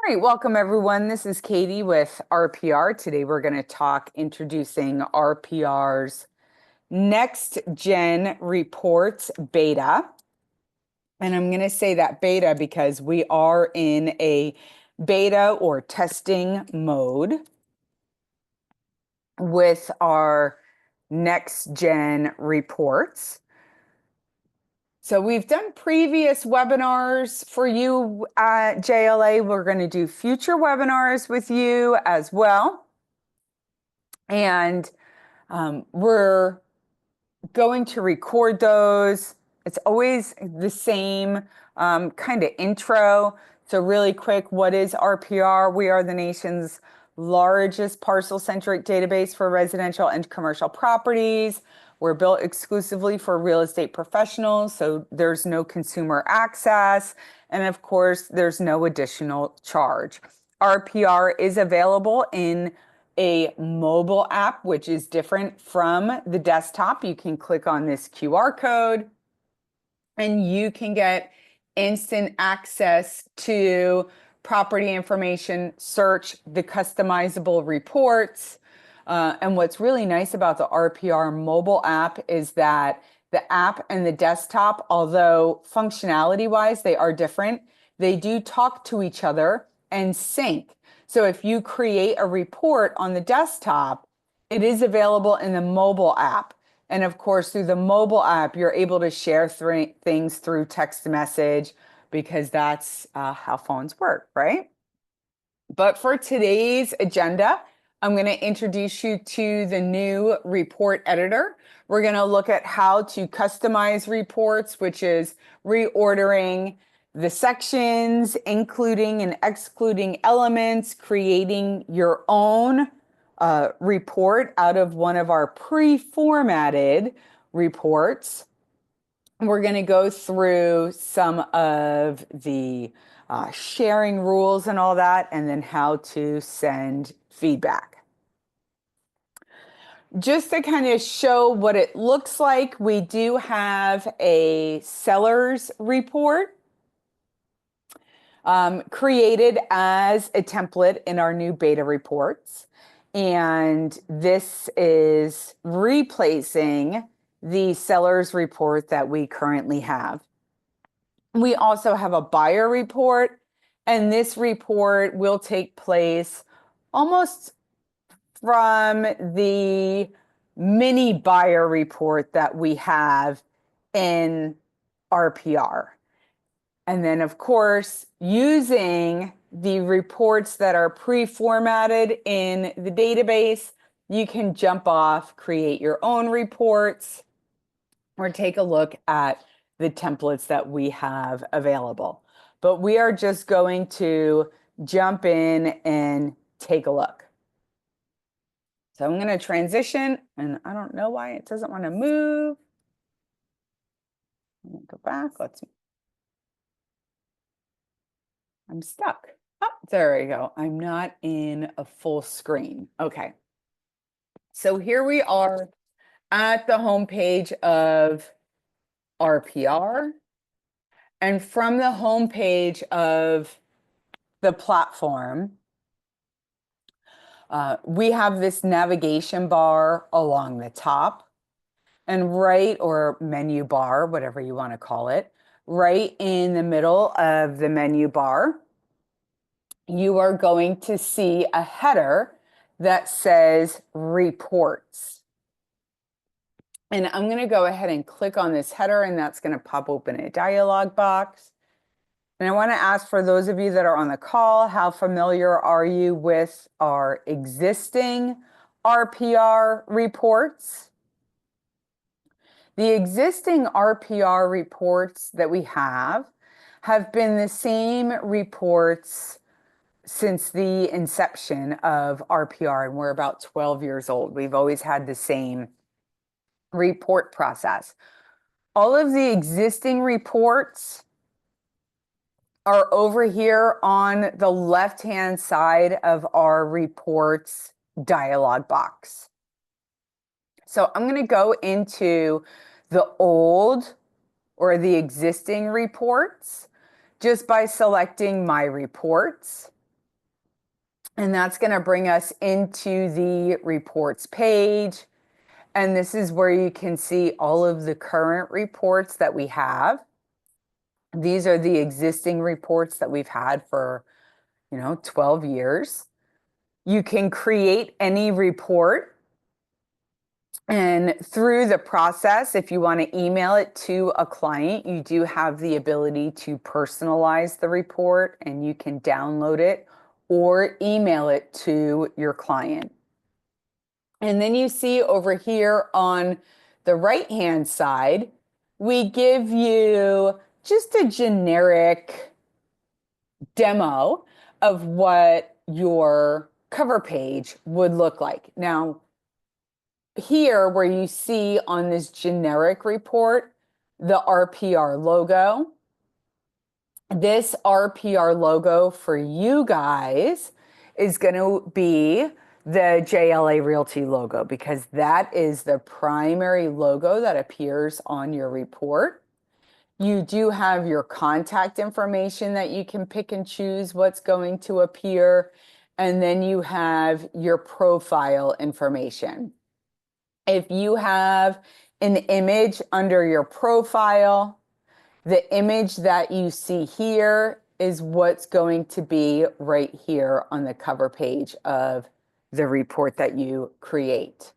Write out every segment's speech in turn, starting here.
All right, welcome everyone. This is Katie with RPR. Today we're going to talk introducing RPR's Next Gen Reports Beta. And I'm going to say that beta because we are in a beta or testing mode with our Next Gen Reports. So we've done previous webinars for you at JLA. We're going to do future webinars with you as well. And we're going to record those. It's always the same kind of intro. So really quick, what is RPR? We are the nation's largest parcel-centric database for residential and commercial properties. We're built exclusively for real estate professionals, so there's no consumer access. And of course, there's no additional charge. RPR is available in a mobile app, which is different from the desktop. You can click on this QR code and you can get instant access to property information, search the customizable reports. And what's really nice about the RPR mobile app is that the app and the desktop, although functionality-wise they are different, they do talk to each other and sync. So if you create a report on the desktop, it is available in the mobile app. And of course, through the mobile app, you're able to share things through text message because that's how phones work, right? But for today's agenda, I'm going to introduce you to the new report editor. We're going to look at how to customize reports, which is reordering the sections, including and excluding elements, creating your own report out of one of our pre-formatted reports. We're going to go through some of the sharing rules and all that, and then how to send feedback. Just to kind of show what it looks like, we do have a seller's report created as a template in our new beta reports. And this is replacing the seller's report that we currently have. We also have a buyer report, and this report will take place almost from the mini buyer report that we have in RPR. And then, of course, using the reports that are pre-formatted in the database, you can jump off, create your own reports, or take a look at the templates that we have available. But we are just going to jump in and take a look. So I'm going to transition, and I don't know why it doesn't want to move. Let me go back. I'm stuck. Oh, there we go. I'm not in a full screen. Okay. So here we are at the homepage of RPR. And from the homepage of the platform, we have this navigation bar along the top, and right, or menu bar, whatever you want to call it, right in the middle of the menu bar, you are going to see a header that says reports. And I'm going to go ahead and click on this header, and that's going to pop open a dialog box. And I want to ask, for those of you that are on the call, how familiar are you with our existing RPR reports? The existing RPR reports that we have been the same reports since the inception of RPR, and we're about 12 years old. We've always had the same report process. All of the existing reports are over here on the left-hand side of our reports dialog box. So I'm going to go into the old or the existing reports just by selecting my reports. And that's going to bring us into the reports page. And this is where you can see all of the current reports that we have. These are the existing reports that we've had for, 12 years. You can create any report. And through the process, if you want to email it to a client, you do have the ability to personalize the report, and you can download it or email it to your client. And then you see over here on the right-hand side, we give you just a generic demo of what your cover page would look like. Now, here where you see on this generic report, the RPR logo, this RPR logo for you guys is going to be the JLA Realty logo, because that is the primary logo that appears on your report. You do have your contact information that you can pick and choose what's going to appear. And then you have your profile information. If you have an image under your profile, the image that you see here is what's going to be right here on the cover page of the report that you create.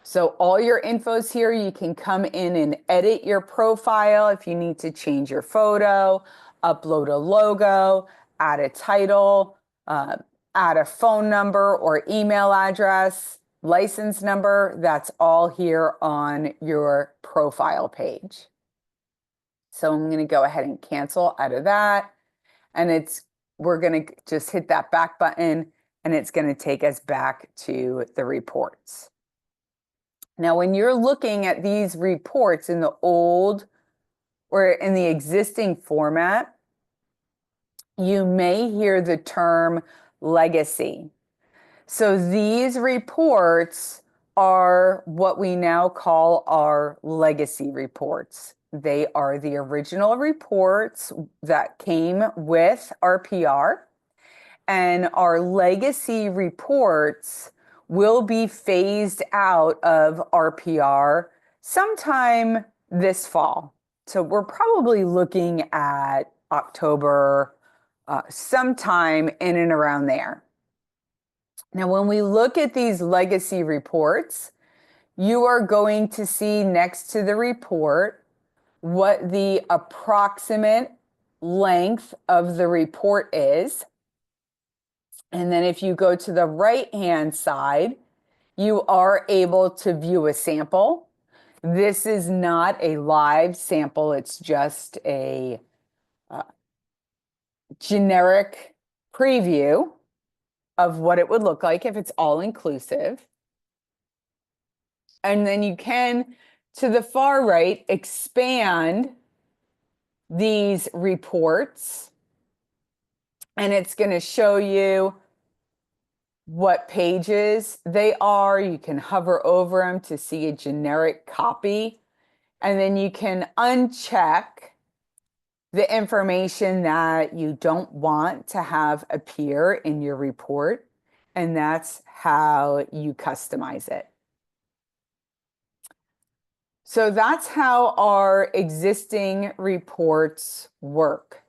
So all your info's here. You can come in and edit your profile if you need to change your photo, upload a logo, add a title, add a phone number or email address, license number. That's all here on your profile page. So I'm going to go ahead and cancel out of that. And we're going to just hit that back button, and it's going to take us back to the reports. Now, when you're looking at these reports in the old or in the existing format, you may hear the term legacy. So these reports are what we now call our legacy reports. They are the original reports that came with RPR, and our legacy reports will be phased out of RPR sometime this fall. So we're probably looking at October, sometime in and around there. Now, when we look at these legacy reports, you are going to see next to the report what the approximate length of the report is. And then if you go to the right-hand side, you are able to view a sample. This is not a live sample. It's just a generic preview of what it would look like if it's all inclusive. And then you can, to the far right, expand these reports, and it's going to show you what pages they are. You can hover over them to see a generic copy, and then you can uncheck the information that you don't want to have appear in your report, and that's how you customize it. So that's how our existing reports work.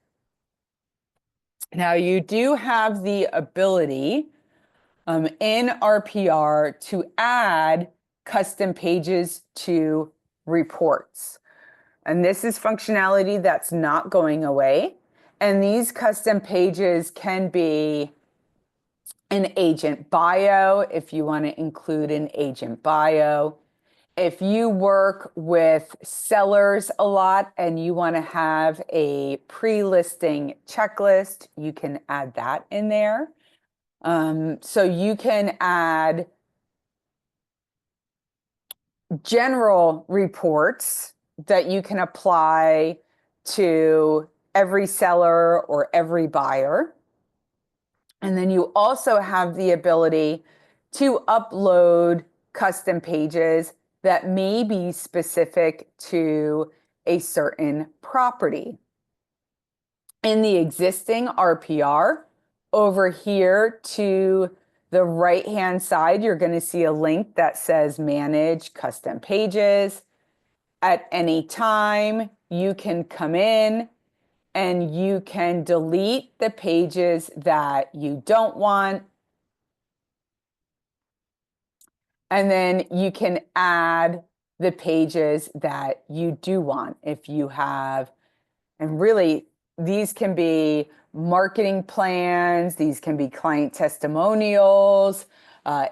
Now, you do have the ability in RPR to add custom pages to reports. And this is functionality that's not going away. And these custom pages can be an agent bio, if you want to include an agent bio. If you work with sellers a lot and you want to have a pre-listing checklist, you can add that in there. So you can add general reports that you can apply to every seller or every buyer. And then you also have the ability to upload custom pages that may be specific to a certain property. In the existing RPR, over here to the right-hand side, you're going to see a link that says Manage Custom Pages. At any time, you can come in and you can delete the pages that you don't want. And then you can add the pages that you do want if you have, and really these can be marketing plans, these can be client testimonials,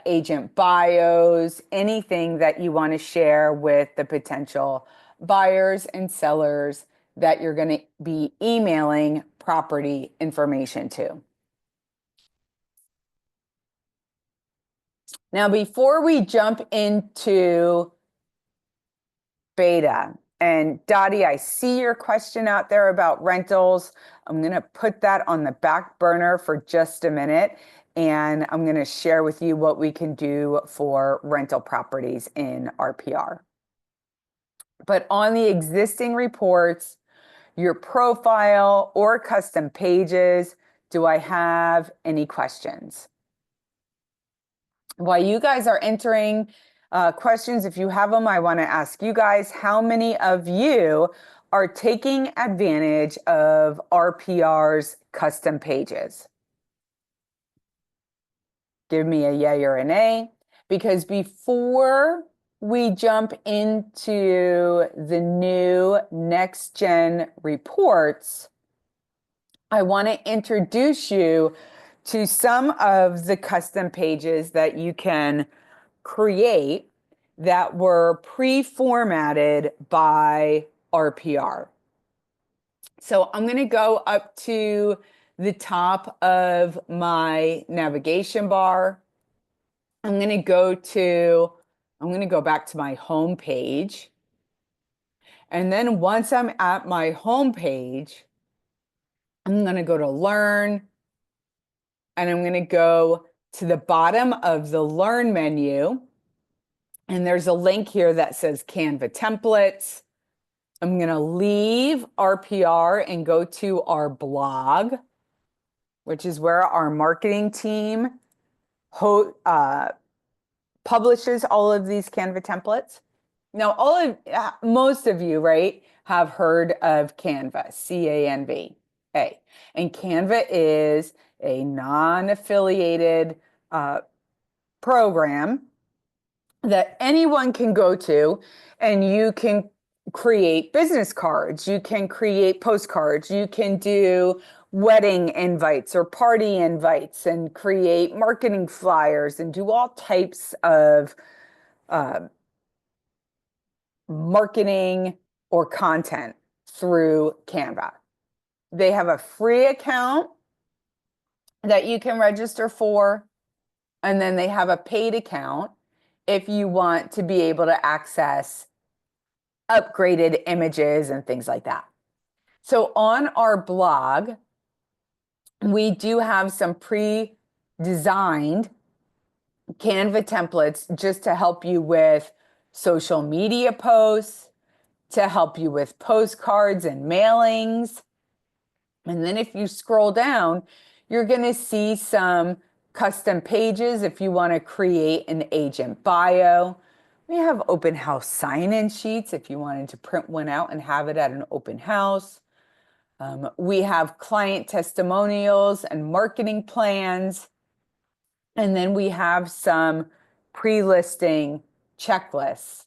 agent bios, anything that you want to share with the potential buyers and sellers that you're going to be emailing property information to. Now, before we jump into beta, and Dottie, I see your question out there about rentals. I'm going to put that on the back burner for just a minute, and I'm going to share with you what we can do for rental properties in RPR. But on the existing reports, your profile or custom pages, do I have any questions? While you guys are entering questions, if you have them, I want to ask you guys, how many of you are taking advantage of RPR's custom pages? Give me a yay or a nay, because before we jump into the new next gen reports, I want to introduce you to some of the custom pages that you can create that were pre-formatted by RPR. So I'm going to go up to the top of my navigation bar. I'm going to go back to my home page. And then once I'm at my home page, I'm going to go to Learn, and I'm going to go to the bottom of the Learn menu. And there's a link here that says Canva templates. I'm going to leave RPR and go to our blog, which is where our marketing team publishes all of these Canva templates. Now, most of you, right, have heard of Canva, C-A-N-V-A. And Canva is a non-affiliated program that anyone can go to, and you can create business cards, you can create postcards, you can do wedding invites or party invites and create marketing flyers and do all types of marketing or content through Canva. They have a free account that you can register for, and then they have a paid account if you want to be able to access upgraded images and things like that. So on our blog, we do have some pre-designed Canva templates just to help you with social media posts, to help you with postcards and mailings. And then if you scroll down, you're going to see some custom pages if you want to create an agent bio. We have open house sign-in sheets if you wanted to print one out and have it at an open house. We have client testimonials and marketing plans. And then we have some pre-listing checklists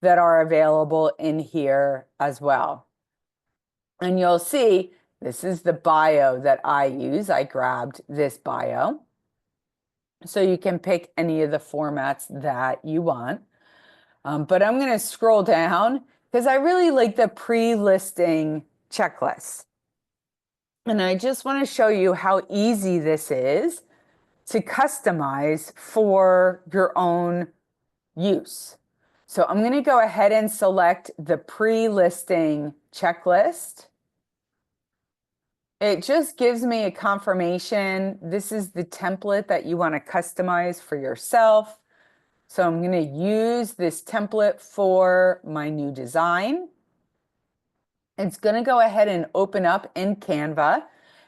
that are available in here as well. And you'll see this is the bio that I use. I grabbed this bio. So you can pick any of the formats that you want. But I'm going to scroll down because I really like the pre-listing checklist. And I just want to show you how easy this is to customize for your own use. So I'm going to go ahead and select the pre-listing checklist. It just gives me a confirmation. This is the template that you want to customize for yourself. So I'm going to use this template for my new design. It's going to go ahead and open up in Canva.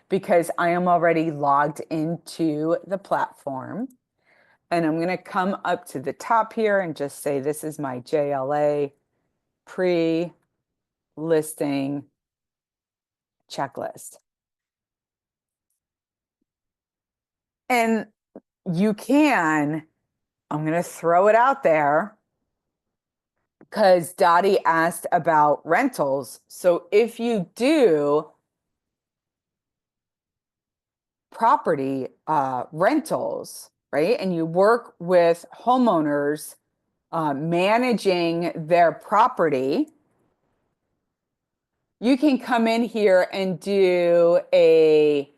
because I am already logged into the platform. And I'm going to come up to the top here and just say, this is my JLA pre-listing checklist. And you can, I'm going to throw it out there because Dottie asked about rentals. So if you do property rentals, right, and you work with homeowners managing their property, you can come in here and do a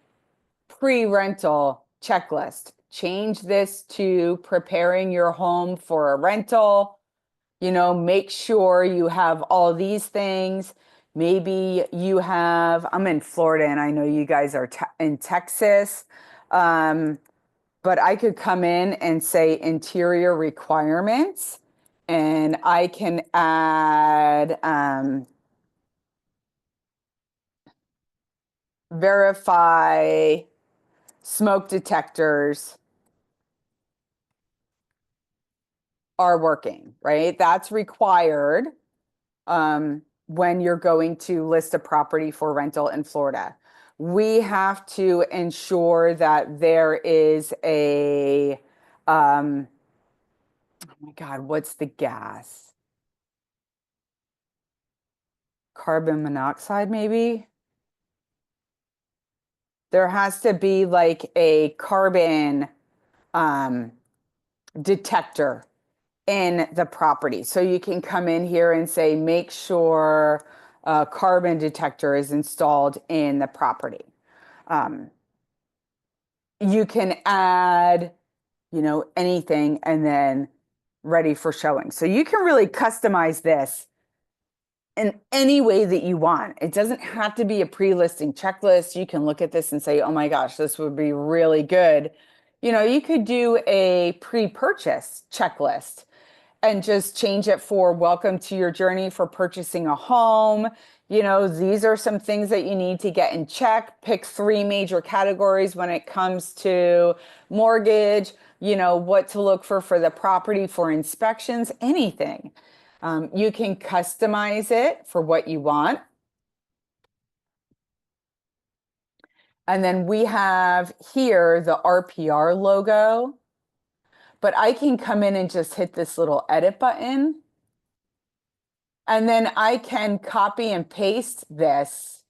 pre-rental checklist. Change this to preparing your home for a rental. Make sure you have all these things. Maybe you have, I'm in Florida and I know you guys are in Texas, but I could come in and say interior requirements, and I can add verify smoke detectors are working, right? That's required when you're going to list a property for rental in Florida. We have to ensure that there is oh my God, what's the gas? Carbon monoxide, maybe? There has to be like a carbon detector in the property. So you can come in here and say, make sure a carbon detector is installed in the property. You can add, anything and then ready for showing. So you can really customize this in any way that you want. It doesn't have to be a pre-listing checklist. You can look at this and say, oh my gosh, this would be really good. You could do a pre-purchase checklist and just change it for welcome to your journey for purchasing a home. These are some things that you need to get in check. Pick 3 major categories when it comes to mortgage, what to look for the property for inspections, anything. You can customize it for what you want. And then we have here the RPR logo, but I can come in and just hit this little edit button. And then I can copy and paste this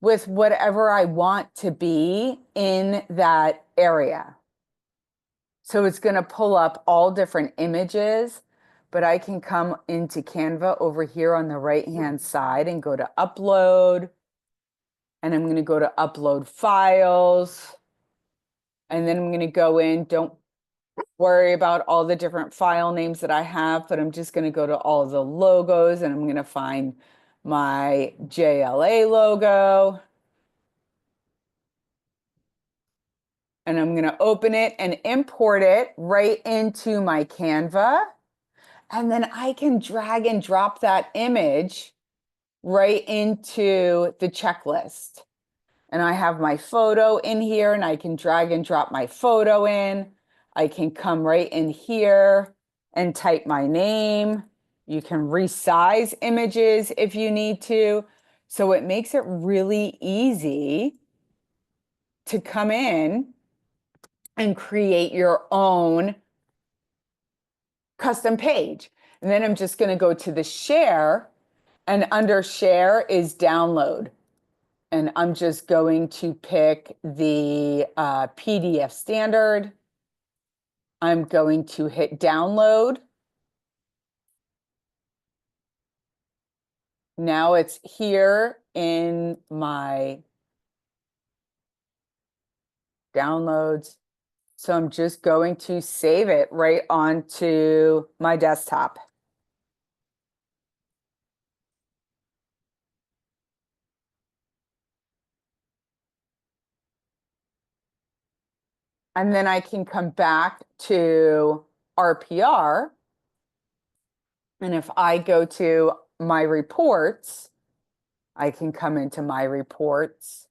with whatever I want to be in that area. So it's going to pull up all different images, but I can come into Canva over here on the right-hand side and go to upload. And I'm going to go to upload files. And then I'm going to go in, don't worry about all the different file names that I have, but I'm just going to go to all the logos and I'm going to find my JLA logo. And I'm going to open it and import it right into my Canva. And then I can drag and drop that image right into the checklist. And I have my photo in here and I can drag and drop my photo in. I can come right in here and type my name. You can resize images if you need to. So it makes it really easy to come in and create your own custom page. And then I'm just going to go to the share, and under share is download. And I'm just going to pick the PDF standard. I'm going to hit download. Now it's here in my downloads. So I'm just going to save it right onto my desktop. And then I can come back to RPR. And if I go to my reports, I can come into my reports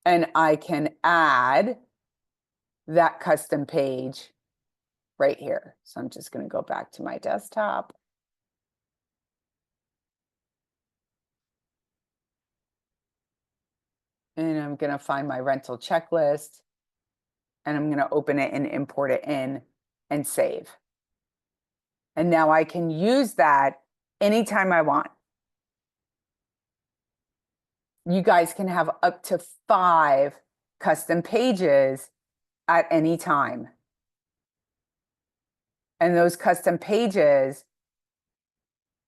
and I can add that custom page right here. So I'm just going to go back to my desktop. And I'm going to find my rental checklist, and I'm going to open it and import it in and save. And now I can use that anytime I want. You guys can have up to 5 custom pages at any time. And those custom pages,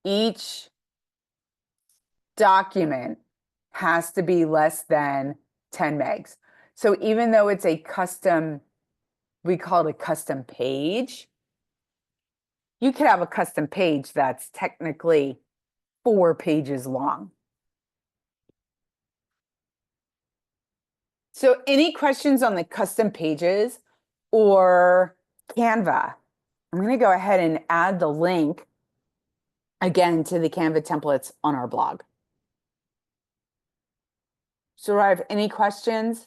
each document has to be less than 10 megs. So even though it's a custom, we call it a custom page, you could have a custom page that's technically 4 pages long. So any questions on the custom pages or Canva? I'm going to go ahead and add the link again to the Canva templates on our blog. So do I have any questions?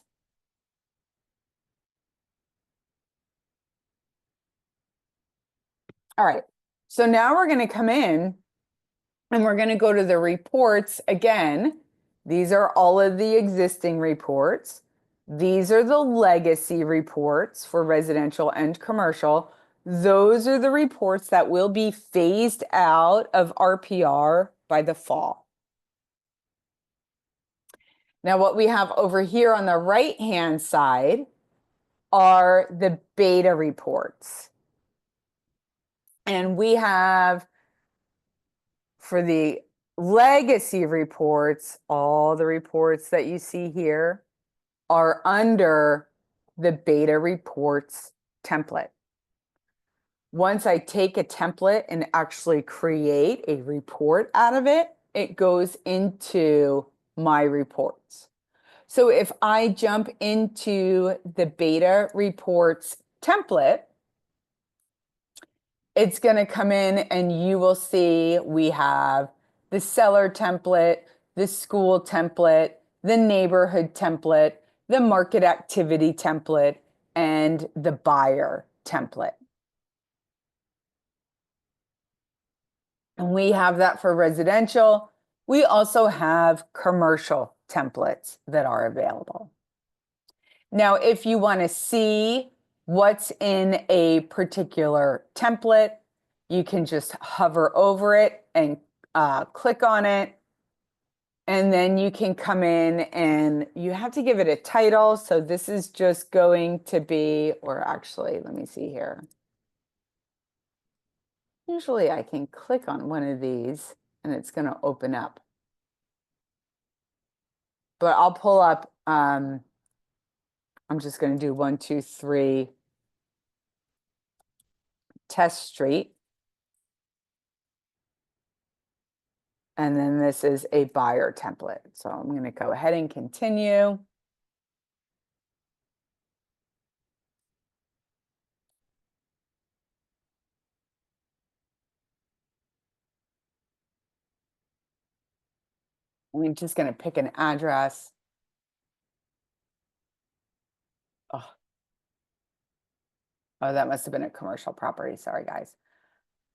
All right. So now we're going to come in and we're going to go to the reports again. These are all of the existing reports. These are the legacy reports for residential and commercial. Those are the reports that will be phased out of RPR by the fall. Now, what we have over here on the right-hand side are the beta reports. And we have, for the legacy reports, all the reports that you see here are under the beta reports template. Once I take a template and actually create a report out of it, it goes into my reports. So if I jump into the beta reports template, it's going to come in and you will see we have the seller template, the school template, the neighborhood template, the market activity template, and the buyer template. And we have that for residential. We also have commercial templates that are available. Now, if you want to see what's in a particular template, you can just hover over it and click on it. And then you can come in and you have to give it a title. So this is just going to be, or actually, let me see here. Usually I can click on one of these and it's going to open up. But I'll pull up, I'm just going to do 1, 2, 3 Test Street. And then this is a buyer template. So I'm going to go ahead and continue. I'm just going to pick an address. Oh. Oh, that must have been a commercial property. Sorry, guys.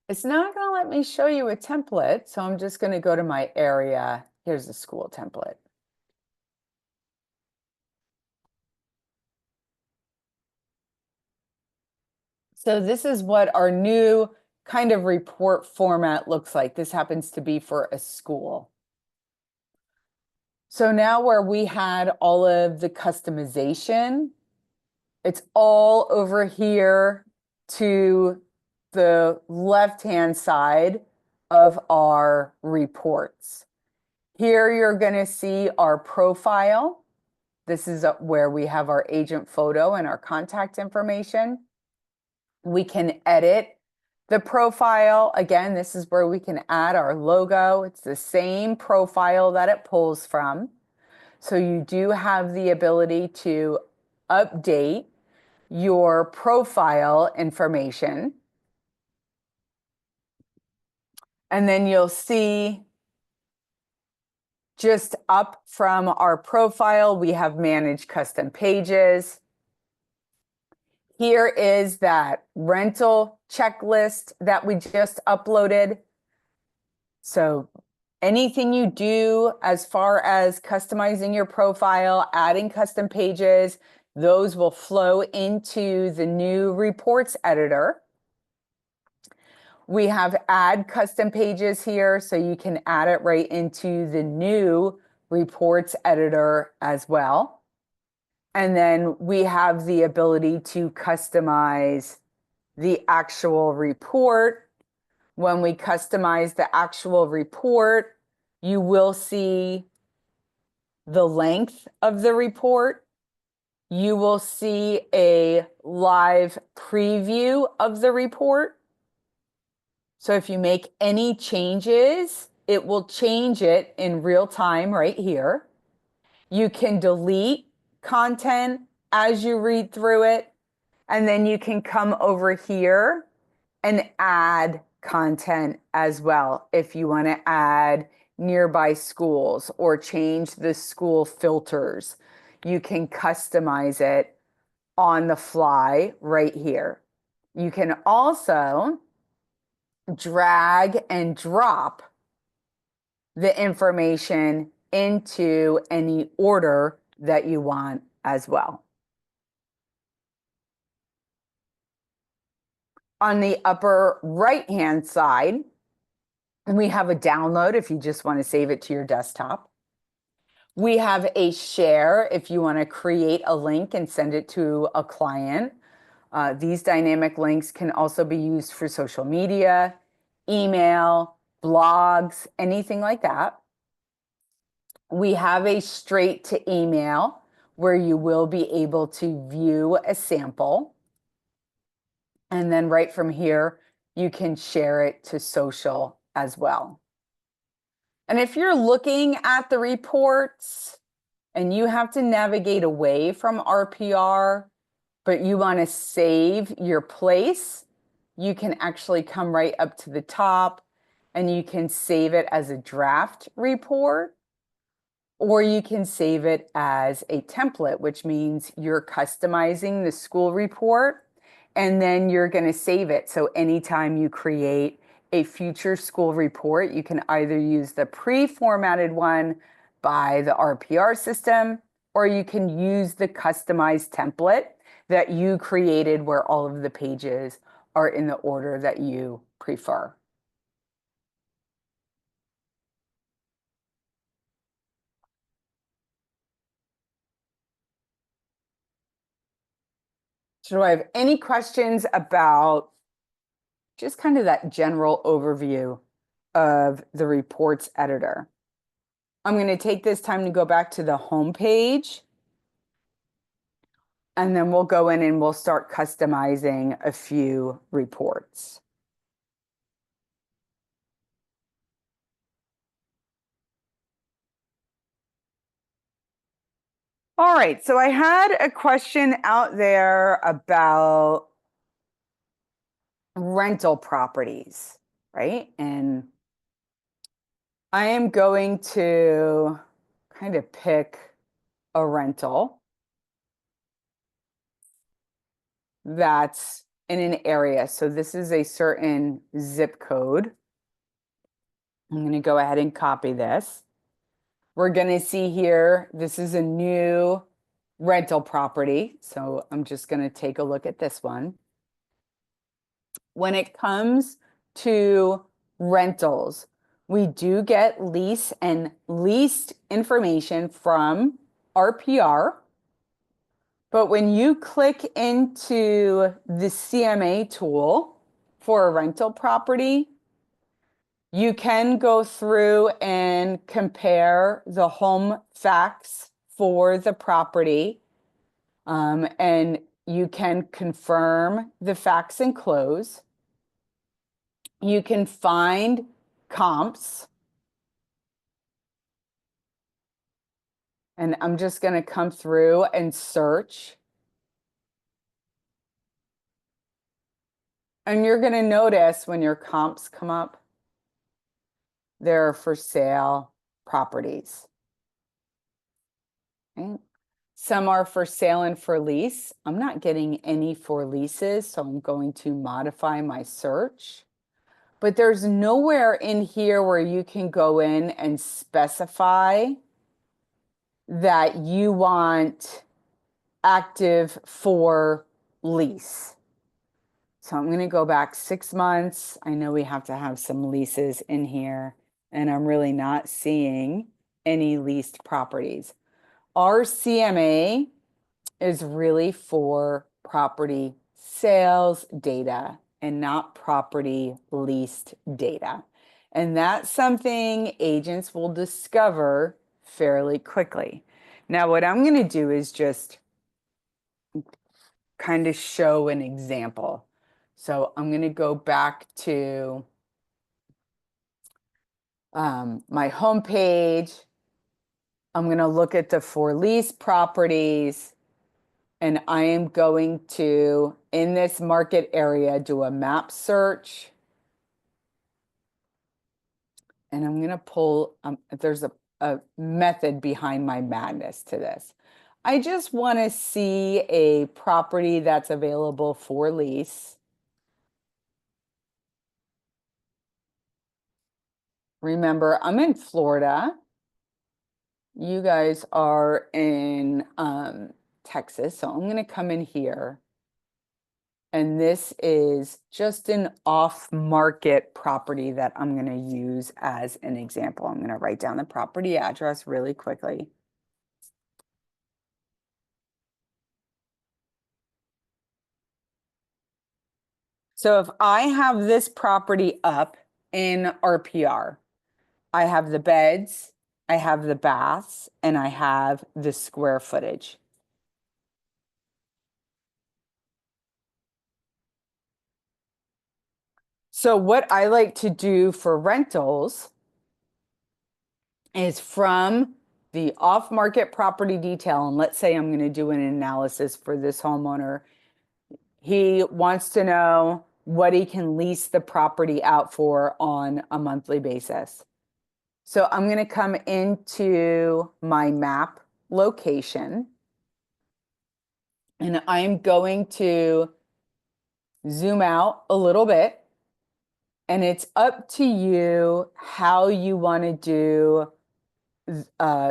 It's not going to let me show you a template. So I'm just going to go to my area. Here's the school template. So this is what our new kind of report format looks like. This happens to be for a school. So now where we had all of the customization, it's all over here to the left-hand side of our reports. Here you're going to see our profile. This is where we have our agent photo and our contact information. We can edit the profile. Again, this is where we can add our logo. It's the same profile that it pulls from. So you do have the ability to update your profile information. And then you'll see Just up from our profile, we have manage custom pages. Here is that rental checklist that we just uploaded. So anything you do as far as customizing your profile, adding custom pages, those will flow into the new reports editor. We have add custom pages here, so you can add it right into the new reports editor as well. And then we have the ability to customize the actual report. When we customize the actual report, you will see the length of the report. You will see a live preview of the report. So if you make any changes, it will change it in real time right here. You can delete content as you read through it, and then you can come over here and add content as well if you want to add nearby schools or change the school filters. You can customize it on the fly right here. You can also drag and drop the information into any order that you want as well. On the upper right-hand side, we have a download if you just want to save it to your desktop. We have a share if you want to create a link and send it to a client. These dynamic links can also be used for social media, email, blogs, anything like that. We have a straight to email where you will be able to view a sample. And then right from here, you can share it to social as well. And if you're looking at the reports and you have to navigate away from RPR, but you want to save your place, you can actually come right up to the top and you can save it as a draft report, or you can save it as a template, which means you're customizing the school report and then you're going to save it. So anytime you create a future school report, you can either use the pre-formatted one by the RPR system, or you can use the customized template that you created where all of the pages are in the order that you prefer. So do I have any questions about just kind of that general overview of the reports editor? I'm going to take this time to go back to the home page, and then we'll go in and we'll start customizing a few reports. All right, so I had a question out there about rental properties, right? And I am going to kind of pick a rental that's in an area. So this is a certain zip code. I'm going to go ahead and copy this. We're going to see here, this is a new rental property. So I'm just going to take a look at this one. When it comes to rentals, we do get lease and leased information from RPR. But when you click into the CMA tool for a rental property, you can go through and compare the home facts for the property, and you can confirm the facts and close. You can find comps. And I'm just going to come through and search. And you're going to notice when your comps come up, they're for sale, properties. Okay. Some are for sale and for lease. I'm not getting any for leases, so I'm going to modify my search. But there's nowhere in here where you can go in and specify that you want active for lease. So I'm going to go back 6 months. I know we have to have some leases in here, and I'm really not seeing any leased properties. Our CMA is really for property sales data and not property leased data. And that's something agents will discover fairly quickly. Now, what I'm going to do is just kind of show an example. So I'm going to go back to my home page. I'm going to look at the for lease properties. And I am going to, in this market area, do a map search. And I'm going to pull, there's a method behind my madness to this. I just want to see a property that's available for lease. Remember, I'm in Florida. You guys are in Texas, so I'm going to come in here. And this is just an off-market property that I'm going to use as an example. I'm going to write down the property address really quickly. So if I have this property up in RPR, I have the beds, I have the baths, and I have the square footage. So what I like to do for rentals is from the off-market property detail, and let's say I'm going to do an analysis for this homeowner. He wants to know what he can lease the property out for on a monthly basis. So I'm going to come into my map location, and I'm going to zoom out a little bit, and it's up to you how you want to do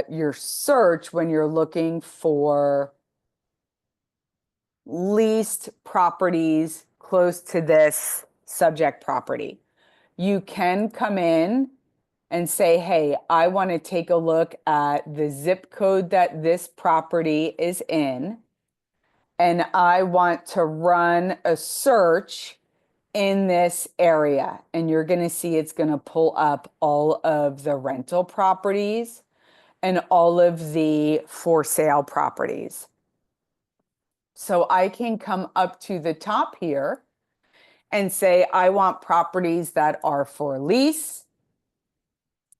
your search when you're looking for leased properties close to this subject property. You can come in and say, hey, I want to take a look at the zip code that this property is in, and I want to run a search in this area. And you're going to see it's going to pull up all of the rental properties and all of the for sale properties. So I can come up to the top here and say, I want properties that are for lease.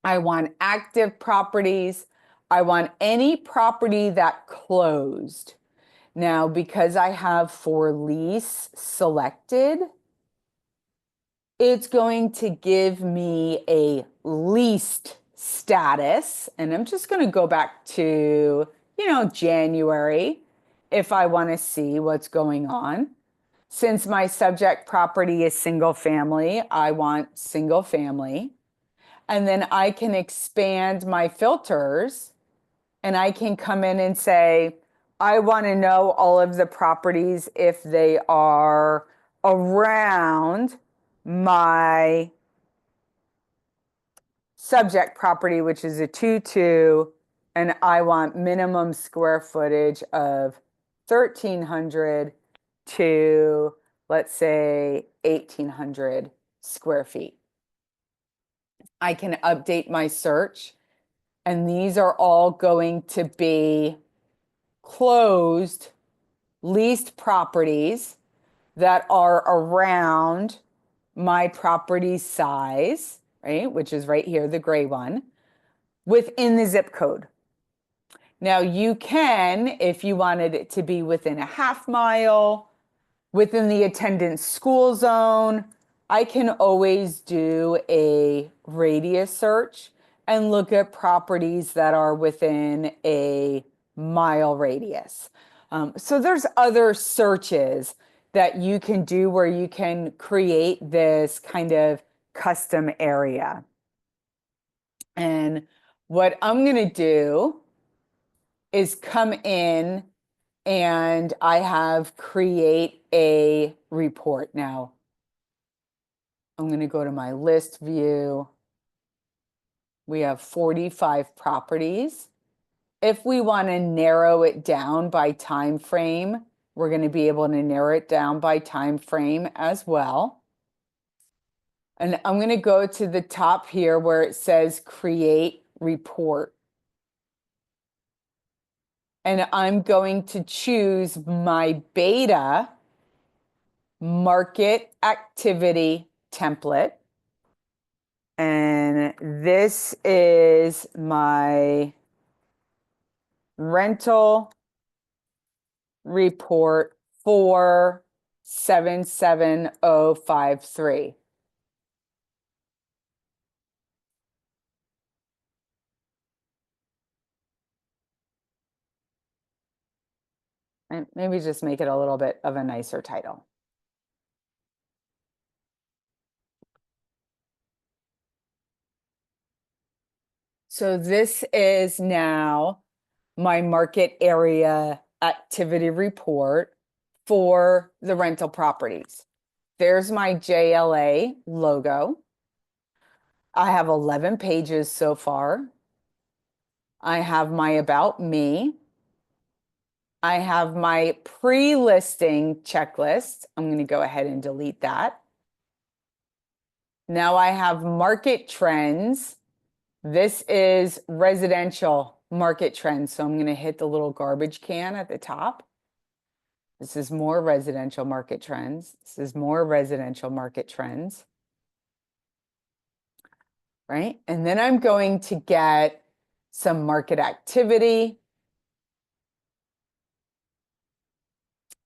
I want active properties. I want any property that closed. Now, because I have for lease selected, it's going to give me a leased status. And I'm just going to go back to, January if I want to see what's going on. Since my subject property is single family, I want single family. And then I can expand my filters and I can come in and say, I want to know all of the properties if they are around my subject property, which is a 2-2, and I want minimum square footage of 1,300 to, let's say, 1,800 square feet. I can update my search, and these are all going to be closed, leased properties that are around my property size, right? Which is right here, the gray one, within the zip code. Now you can, if you wanted it to be within a half mile, within the attendance school zone, I can always do a radius search. and look at properties that are within a mile radius. So there's other searches that you can do where you can create this kind of custom area. And what I'm going to do is come in and I have create a report. Now, I'm going to go to my list view. We have 45 properties. If we want to narrow it down by time frame, we're going to be able to narrow it down by time frame as well. And I'm going to go to the top here where it says create report. And I'm going to choose my beta market activity template. And this is my rental report for 77053. And maybe just make it a little bit of a nicer title. So this is now my market area activity report for the rental properties. There's my JLA logo. I have 11 pages so far. I have my about me. I have my pre-listing checklist. I'm going to go ahead and delete that. Now I have market trends. This is residential market trends. So I'm going to hit the little garbage can at the top. This is more residential market trends. This is more residential market trends. Right? And then I'm going to get some market activity.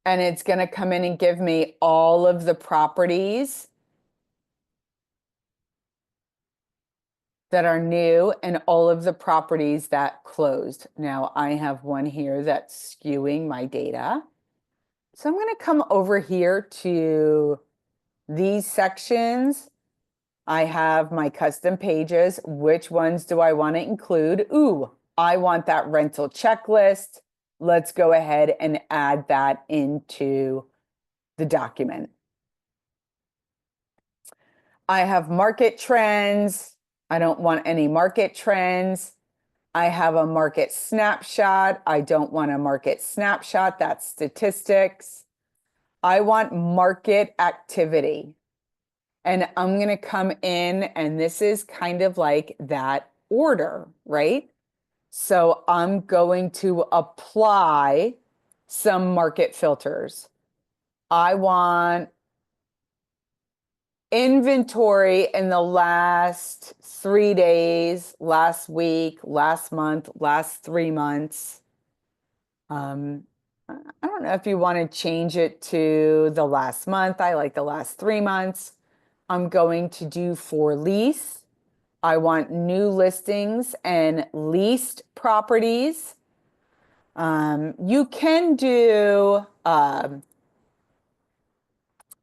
And it's going to come in and give me all of the properties that are new and all of the properties that closed. Now I have one here that's skewing my data. So I'm going to come over here to these sections. I have my custom pages. Which ones do I want to include? Ooh, I want that rental checklist. Let's go ahead and add that into the document. I have market trends. I don't want any market trends. I have a market snapshot. I don't want a market snapshot. That's statistics. I want market activity. And I'm going to come in, and this is kind of like that order, right? So I'm going to apply some market filters. I want inventory in the last 3 days, last week, last month, last 3 months. I don't know if you want to change it to the last month. I like the last 3 months. I'm going to do for lease. I want new listings and leased properties. You can do, I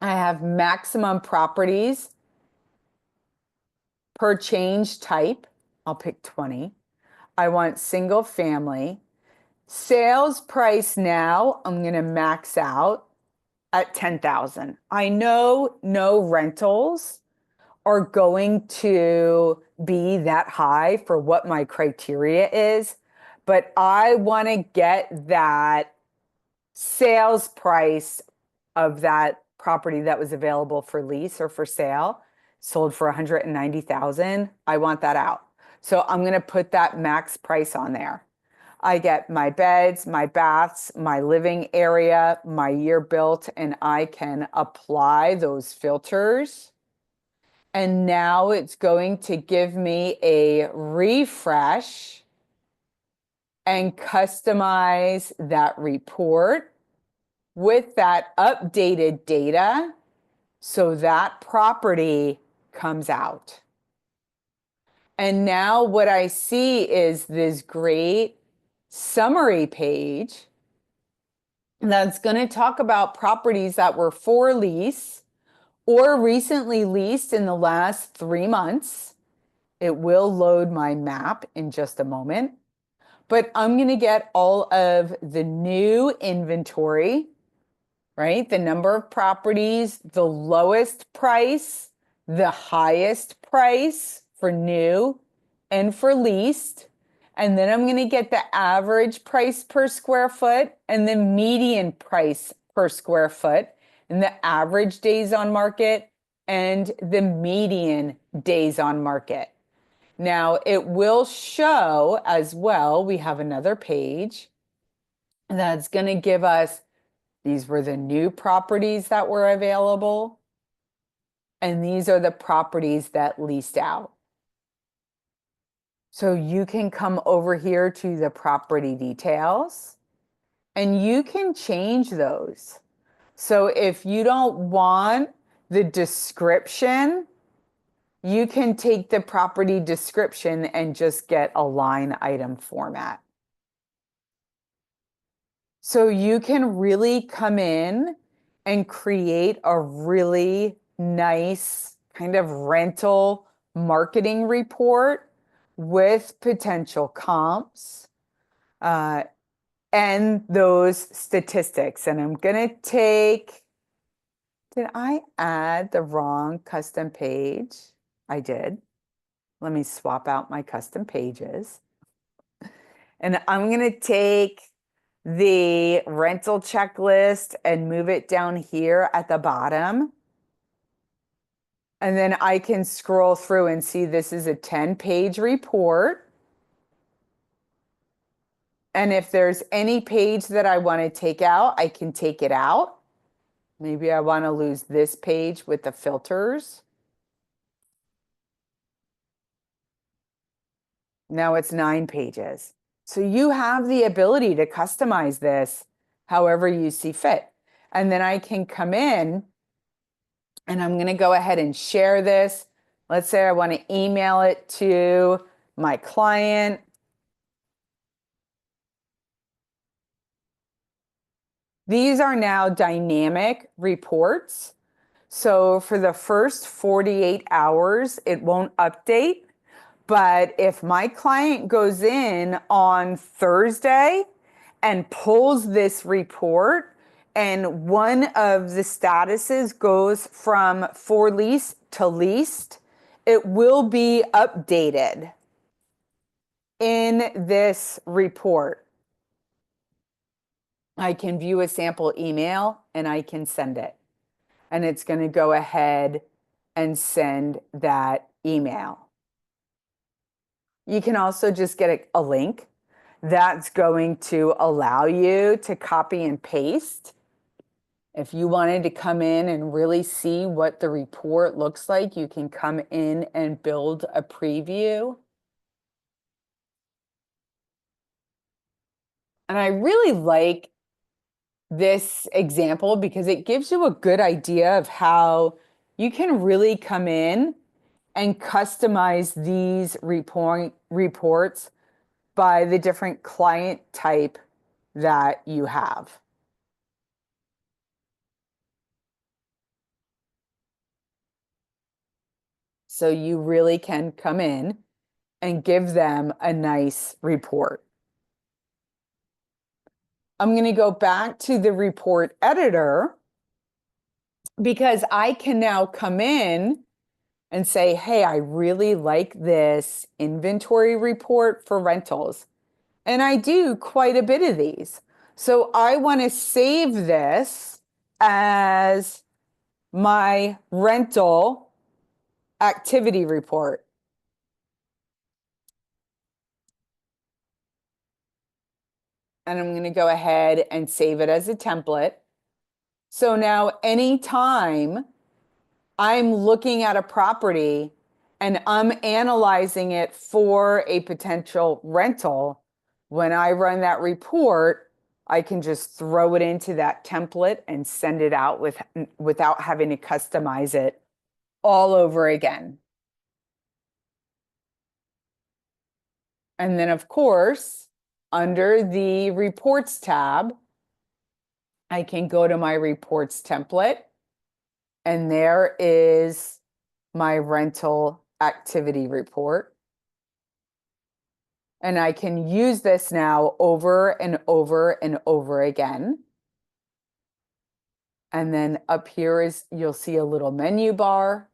have maximum properties per change type. I'll pick 20. I want single family. Sales price now, I'm going to max out at 10,000. I know no rentals are going to be that high for what my criteria is, but I want to get that sales price of that property that was available for lease or for sale, sold for 190,000. I want that out. So I'm going to put that max price on there. I get my beds, my baths, my living area, my year built, and I can apply those filters. And now it's going to give me a refresh and customize that report with that updated data so that property comes out. And now what I see is this great summary page that's going to talk about properties that were for lease or recently leased in the last 3 months. It will load my map in just a moment, but I'm going to get all of the new inventory, right? The number of properties, the lowest price, the highest price for new and for leased. And then I'm going to get the average price per square foot and the median price per square foot and the average days on market and the median days on market. Now it will show as well, we have another page that's going to give us, these were the new properties that were available, and these are the properties that leased out. So you can come over here to the property details and you can change those. So if you don't want the description, you can take the property description and just get a line item format. So you can really come in and create a really nice kind of rental marketing report with potential comps and those statistics. And I'm going to take, did I add the wrong custom page? I did. Let me swap out my custom pages. And I'm going to take the rental checklist and move it down here at the bottom. And then I can scroll through and see this is a 10-page report. And if there's any page that I want to take out, I can take it out. Maybe I want to lose this page with the filters. Now it's 9 pages. So you have the ability to customize this however you see fit. And then I can come in and I'm going to go ahead and share this. Let's say I want to email it to my client. These are now dynamic reports. So for the first 48 hours, it won't update. But if my client goes in on Thursday and pulls this report, and one of the statuses goes from for lease to leased, it will be updated in this report. I can view a sample email and I can send it. And it's going to go ahead and send that email. You can also just get a link that's going to allow you to copy and paste. If you wanted to come in and really see what the report looks like, you can come in and build a preview. And I really like this example because it gives you a good idea of how you can really come in and customize these reports by the different client type that you have. So you really can come in and give them a nice report. I'm going to go back to the report editor because I can now come in and say, hey, I really like this inventory report for rentals. And I do quite a bit of these. So I want to save this as my rental activity report. And I'm going to go ahead and save it as a template. So now anytime I'm looking at a property and I'm analyzing it for a potential rental, when I run that report, I can just throw it into that template and send it out without having to customize it all over again. And then, of course, under the Reports tab, I can go to my Reports template, and there is my rental activity report. And I can use this now over and over and over again. And then up here is, you'll see a little menu bar.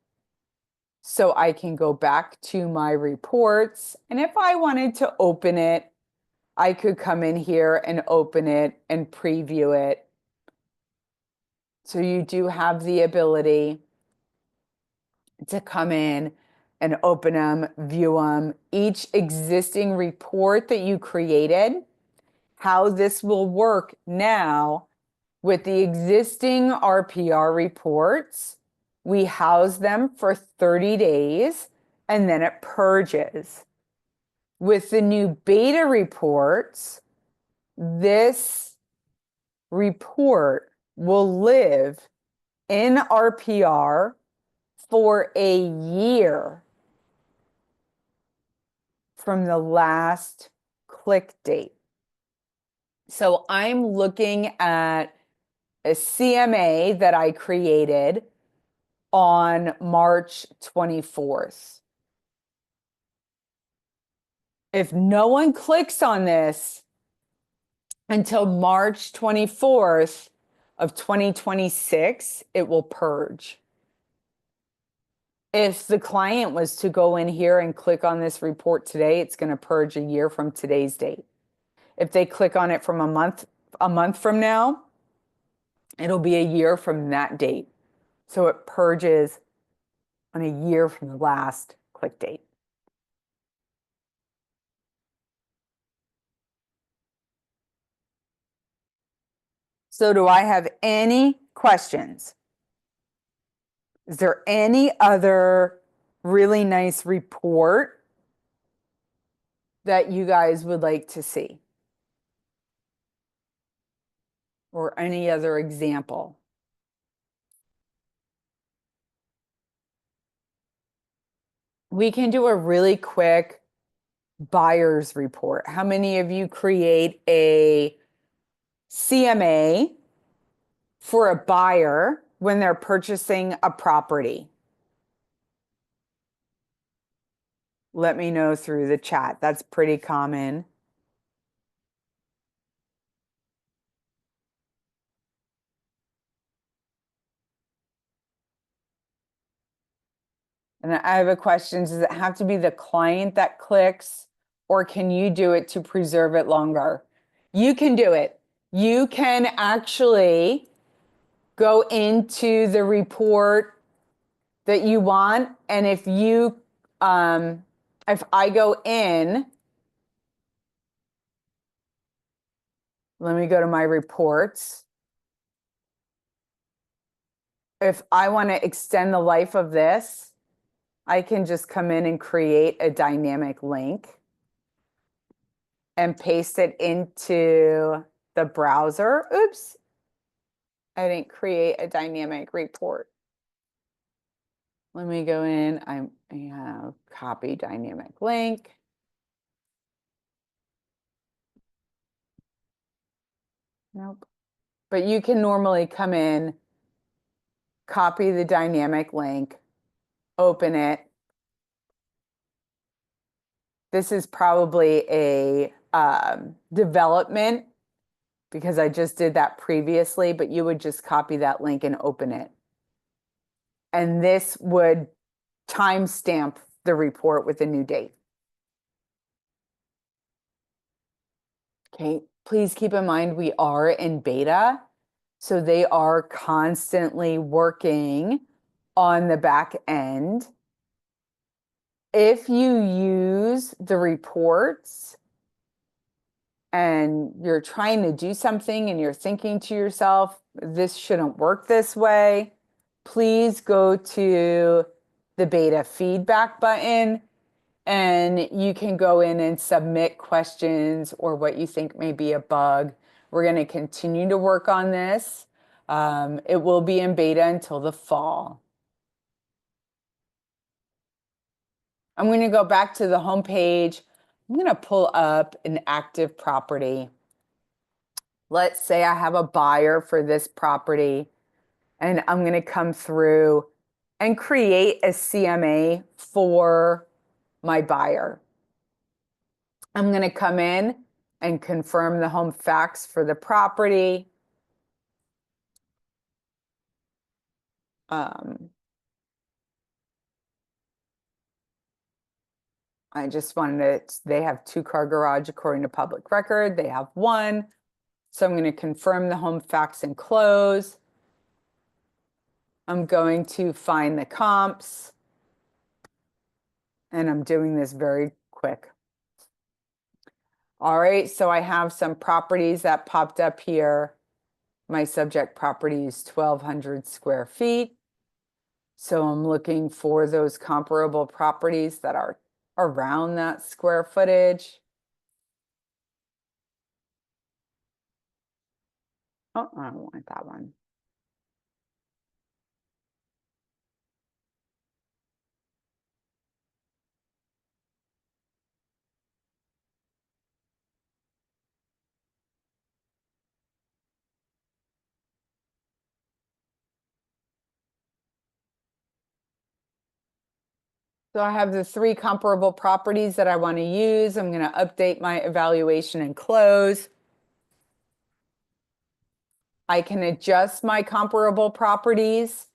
So I can go back to my reports. And if I wanted to open it, I could come in here and open it and preview it. So you do have the ability to come in and open them, view them. Each existing report that you created, how this will work now with the existing RPR reports, we house them for 30 days and then it purges. With the new beta reports, this report will live in RPR for a year from the last click date. So I'm looking at a CMA that I created on March 24th. If no one clicks on this until March 24th of 2026, it will purge. If the client was to go in here and click on this report today, it's going to purge a year from today's date. If they click on it from a month from now, it'll be a year from that date. So it purges on a year from the last click date. So do I have any questions? Is there any other really nice report that you guys would like to see? Or any other example? We can do a really quick buyer's report. How many of you create a CMA for a buyer when they're purchasing a property? Let me know through the chat. That's pretty common. And I have a question. Does it have to be the client that clicks, or can you do it to preserve it longer? You can do it. You can actually go into the report that you want. And if I go in, let me go to my reports. If I want to extend the life of this, I can just come in and create a dynamic link and paste it into the browser. Oops, I didn't create a dynamic report. Let me go in. I have copy dynamic link. Nope. But you can normally come in, copy the dynamic link, open it. This is probably a development because I just did that previously, but you would just copy that link and open it. And this would timestamp the report with a new date. Okay, please keep in mind we are in beta, so they are constantly working on the back end. If you use the reports and you're trying to do something and you're thinking to yourself, this shouldn't work this way, please go to the beta feedback button and you can go in and submit questions or what you think may be a bug. We're going to continue to work on this. It will be in beta until the fall. I'm going to go back to the home page. I'm going to pull up an active property. Let's say I have a buyer for this property, and I'm going to come through and create a CMA for my buyer. I'm going to come in and confirm the home facts for the property. I just wanted it, they have 2-car garage according to public record. They have 1. So I'm going to confirm the home facts and close. I'm going to find the comps. And I'm doing this very quick. All right, so I have some properties that popped up here. My subject property is 1,200 square feet. So I'm looking for those comparable properties that are around that square footage. Oh, I don't want that one. So I have the 3 comparable properties that I want to use. I'm going to update my evaluation and close. I can adjust my comparable properties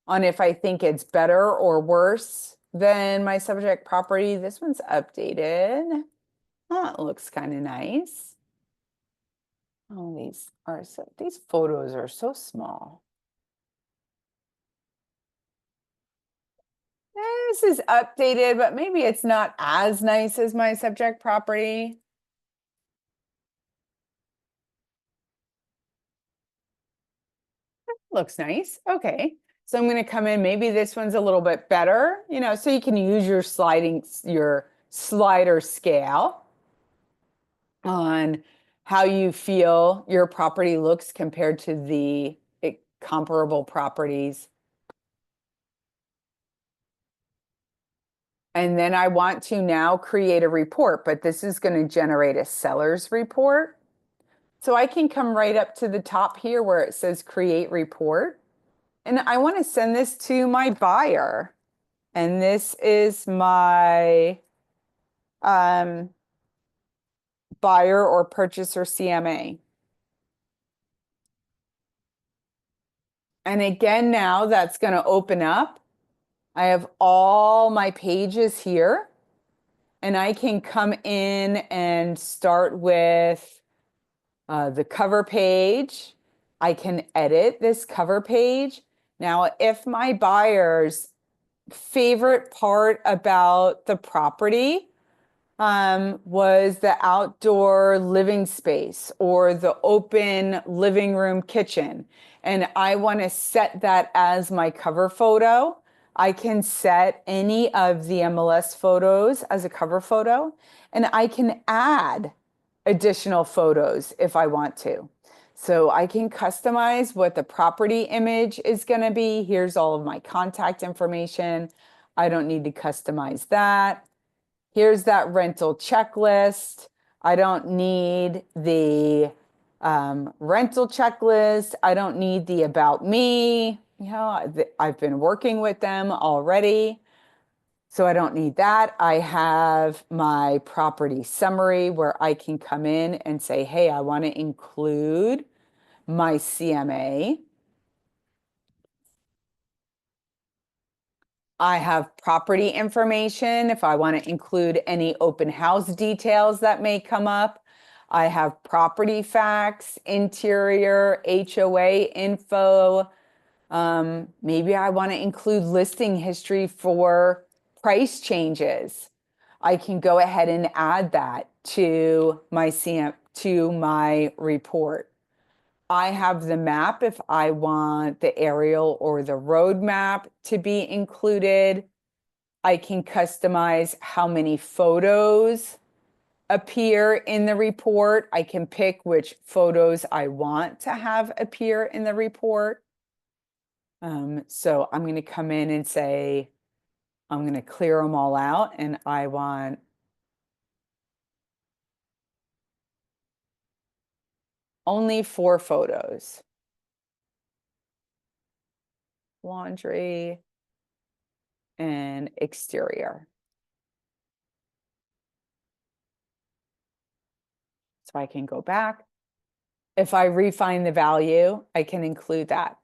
on if I think it's better or worse than my subject property. This one's updated. Oh, it looks kind of nice. Oh, these photos are so small. This is updated, but maybe it's not as nice as my subject property. Looks nice. Okay. So I'm going to come in, maybe this one's a little bit better, so you can use your slider scale on how you feel your property looks compared to the comparable properties. And then I want to now create a report, but this is going to generate a seller's report. So I can come right up to the top here where it says create report. And I want to send this to my buyer. And this is my buyer or purchaser CMA. And again, now that's going to open up. I have all my pages here. And I can come in and start with the cover page. I can edit this cover page. Now, if my buyer's favorite part about the property was the outdoor living space or the open living room kitchen, and I want to set that as my cover photo, I can set any of the MLS photos as a cover photo, and I can add additional photos if I want to. So I can customize what the property image is going to be. Here's all of my contact information. I don't need to customize that. Here's that rental checklist. I don't need the rental checklist. I don't need the about me. I've been working with them already, so I don't need that. I have my property summary where I can come in and say, hey, I want to include my CMA. I have property information if I want to include any open house details that may come up. I have property facts, interior, HOA info. Maybe I want to include listing history for price changes. I can go ahead and add that to my report. I have the map if I want the aerial or the road map to be included. I can customize how many photos appear in the report. I can pick which photos I want to have appear in the report. So I'm going to come in and say, I'm going to clear them all out, and I want only 4 photos. Laundry and exterior. So I can go back. If I refine the value, I can include that.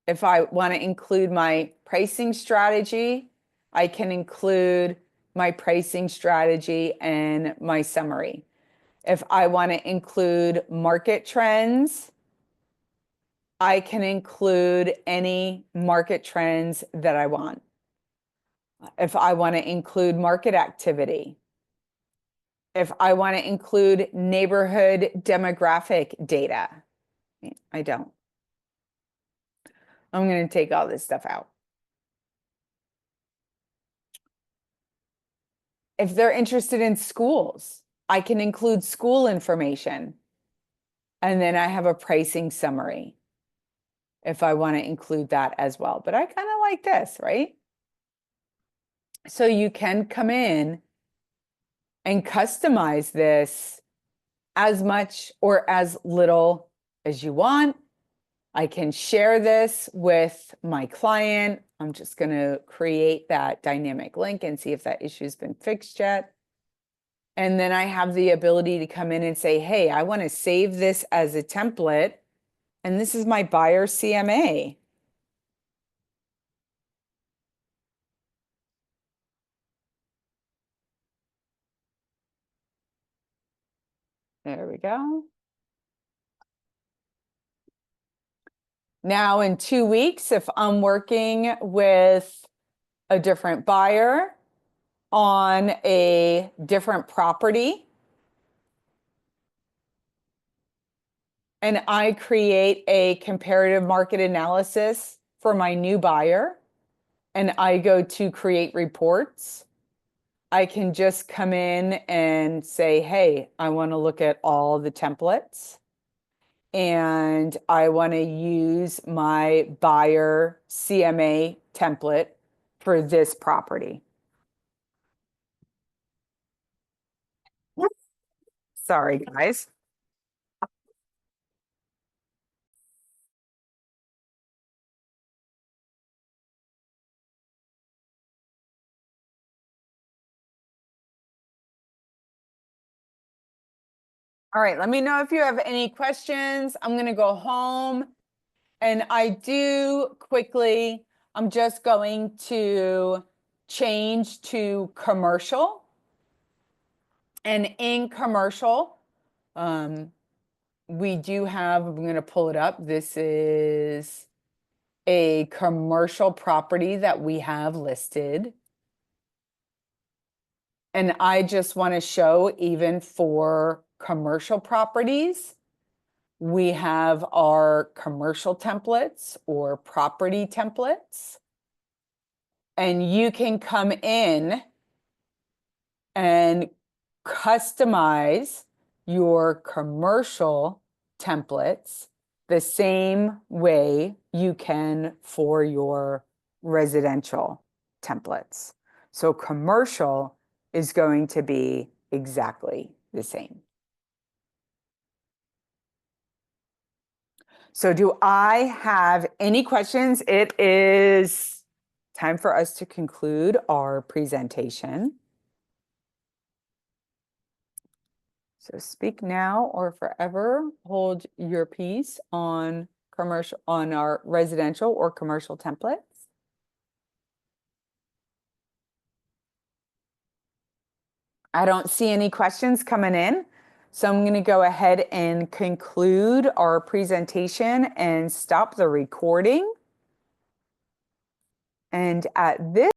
If I want to include my pricing strategy, I can include my pricing strategy and my summary. If I want to include market trends, I can include any market trends that I want. If I want to include market activity, if I want to include neighborhood demographic data, I don't. I'm going to take all this stuff out. If they're interested in schools, I can include school information. And then I have a pricing summary if I want to include that as well. But I kind of like this, right? So you can come in and customize this as much or as little as you want. I can share this with my client. I'm just going to create that dynamic link and see if that issue's been fixed yet. And then I have the ability to come in and say, hey, I want to save this as a template. And this is my buyer CMA. There we go. Now in 2 weeks, if I'm working with a different buyer on a different property, and I create a comparative market analysis for my new buyer, and I go to create reports, I can just come in and say, hey, I want to look at all the templates, and I want to use my buyer CMA template for this property. Sorry, guys. All right, let me know if you have any questions. I'm going to go home, and I do quickly, I'm just going to change to commercial. And in commercial, we do have, I'm going to pull it up. This is a commercial property that we have listed. And I just want to show, even for commercial properties, we have our commercial templates or property templates. And you can come in and customize your commercial templates the same way you can for your residential templates. So commercial is going to be exactly the same. So do I have any questions? It is time for us to conclude our presentation. So speak now or forever hold your peace on commercial, on our residential or commercial templates. I don't see any questions coming in. So I'm going to go ahead and conclude our presentation and stop the recording. And at this